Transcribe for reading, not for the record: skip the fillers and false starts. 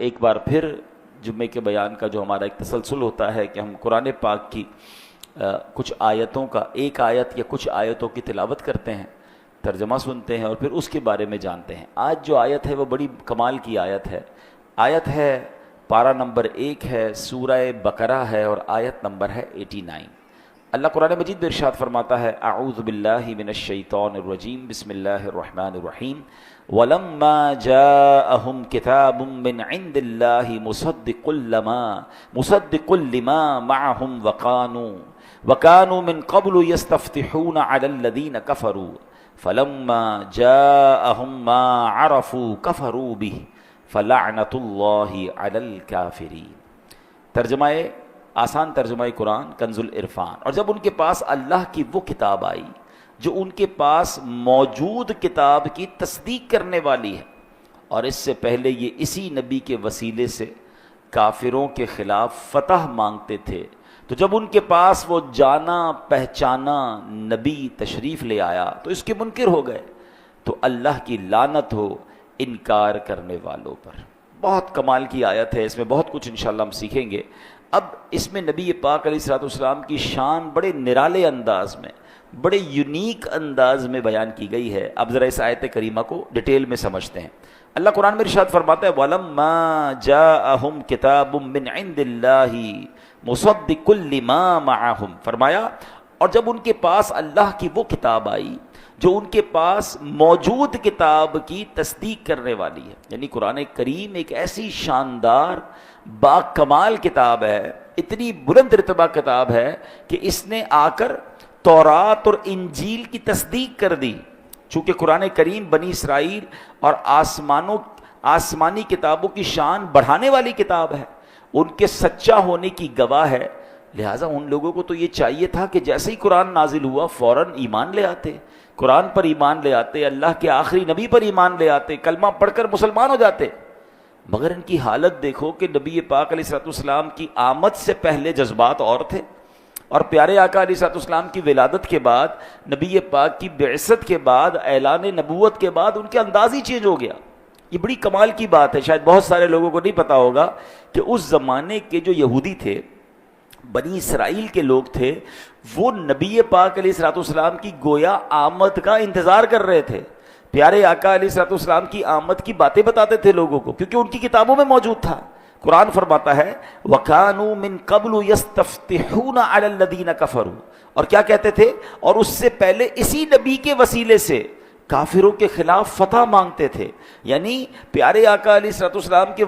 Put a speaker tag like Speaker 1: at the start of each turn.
Speaker 1: ایک بار پھر جمعے کے بیان کا جو ہمارا ایک تسلسل ہوتا ہے کہ ہم قرآن پاک کی کچھ آیتوں کا ایک آیت یا کچھ آیتوں کی تلاوت کرتے ہیں، ترجمہ سنتے ہیں اور پھر اس کے بارے میں جانتے ہیں۔ آج جو آیت ہے وہ بڑی کمال کی آیت ہے پارہ نمبر 1 ہے، سورہ بقرہ ہے اور آیت نمبر ہے 89۔ اللہ قرآن مجید میں ارشاد فرماتا ہے اعوذ باللہ من الشیطان الرجیم بسم اللہ الرحمن الرحیم وَلَمَّا جَاءَهُمْ كِتَابٌ مِّنْ عِنْدِ اللَّهِ مُصَدِّقٌ لِمَا مَعَهُمْ وَكَانُوا مِنْ قَبْلُ يَسْتَفْتِحُونَ عَلَى الَّذِينَ كَفَرُوا فَلَمَّا جَاءَهُمْ مَا عَرَفُوا كَفَرُوا بِهِ فَلَعْنَةُ اللَّهِ عَلَى الْكَافِرِينَ۔ ترجمہ آسان ترجمہ قرآن کنز العرفان۔ اور جب ان کے پاس اللہ کی وہ کتاب آئی جو ان کے پاس موجود کتاب کی تصدیق کرنے والی ہے، اور اس سے پہلے یہ اسی نبی کے وسیلے سے کافروں کے خلاف فتح مانگتے تھے، تو جب ان کے پاس وہ جانا پہچانا نبی تشریف لے آیا تو اس کے منکر ہو گئے، تو اللہ کی لعنت ہو انکار کرنے والوں پر۔ بہت کمال کی آیت ہے، اس میں بہت کچھ انشاءاللہ ہم سیکھیں گے۔ اب اس میں نبی پاک علیہ الصلوۃ والسلام کی شان بڑے نرالے انداز میں، بڑے یونیک انداز میں بیان کی گئی ہے۔ اب ذرا اس آیت کریمہ کو ڈیٹیل میں سمجھتے ہیں۔ اللہ قرآن میں ارشاد فرماتا ہے وَلَمَّا جَاءَهُمْ كِتَابٌ مِّنْ عِنْدِ اللَّهِ مُصَدِّقٌ لِمَا مَعَهُمْ، فرمایا اور جب ان کے پاس اللہ کی وہ کتاب آئی جو ان کے پاس موجود کتاب کی تصدیق کرنے والی ہے، یعنی قرآن کریم ایک ایسی شاندار با کمال کتاب ہے، اتنی بلند رتبہ کتاب ہے کہ اس نے آ کر تورات اور انجیل کی تصدیق کر دی۔ چونکہ قرآن کریم بنی اسرائیل اور آسمانی کتابوں کی شان بڑھانے والی کتاب ہے، ان کے سچا ہونے کی گواہ ہے، لہٰذا ان لوگوں کو تو یہ چاہیے تھا کہ جیسے ہی قرآن نازل ہوا فوراً ایمان لے آتے، قرآن پر ایمان لے آتے، اللہ کے آخری نبی پر ایمان لے آتے، کلمہ پڑھ کر مسلمان ہو جاتے۔ مگر ان کی حالت دیکھو کہ نبی پاک علیہ الصلوۃ والسلام کی آمد سے پہلے جذبات اور تھے، اور پیارے آقا علیہ الصلوۃ والسلام کی ولادت کے بعد، نبی پاک کی بعثت کے بعد، اعلان نبوت کے بعد ان کے انداز ہی چینج ہو گیا۔ یہ بڑی کمال کی بات ہے، شاید بہت سارے لوگوں کو نہیں پتا ہوگا کہ اس زمانے کے جو یہودی تھے، بنی اسرائیل کے لوگ تھے، وہ نبی پاک علیہ الصلوۃ والسلام کی گویا آمد کا انتظار کر رہے تھے۔ پیارے آقا علیہ الصلوۃ والسلام کی آمد کی باتیں بتاتے تھے لوگوں کو، کیونکہ ان کی کتابوں میں موجود تھا۔ قرآن فرماتا ہے وَكَانُوا مِن قَبْلُ يَسْتَفْتِحُونَ عَلَى الَّذِينَ كَفَرُوا، اور کیا کہتے تھے؟ اور اس سے پہلے اسی نبی کے وسیلے سے کافروں کے خلاف فتح مانگتے تھے، یعنی پیارے آقا علیہ الصلوۃ والسلام کے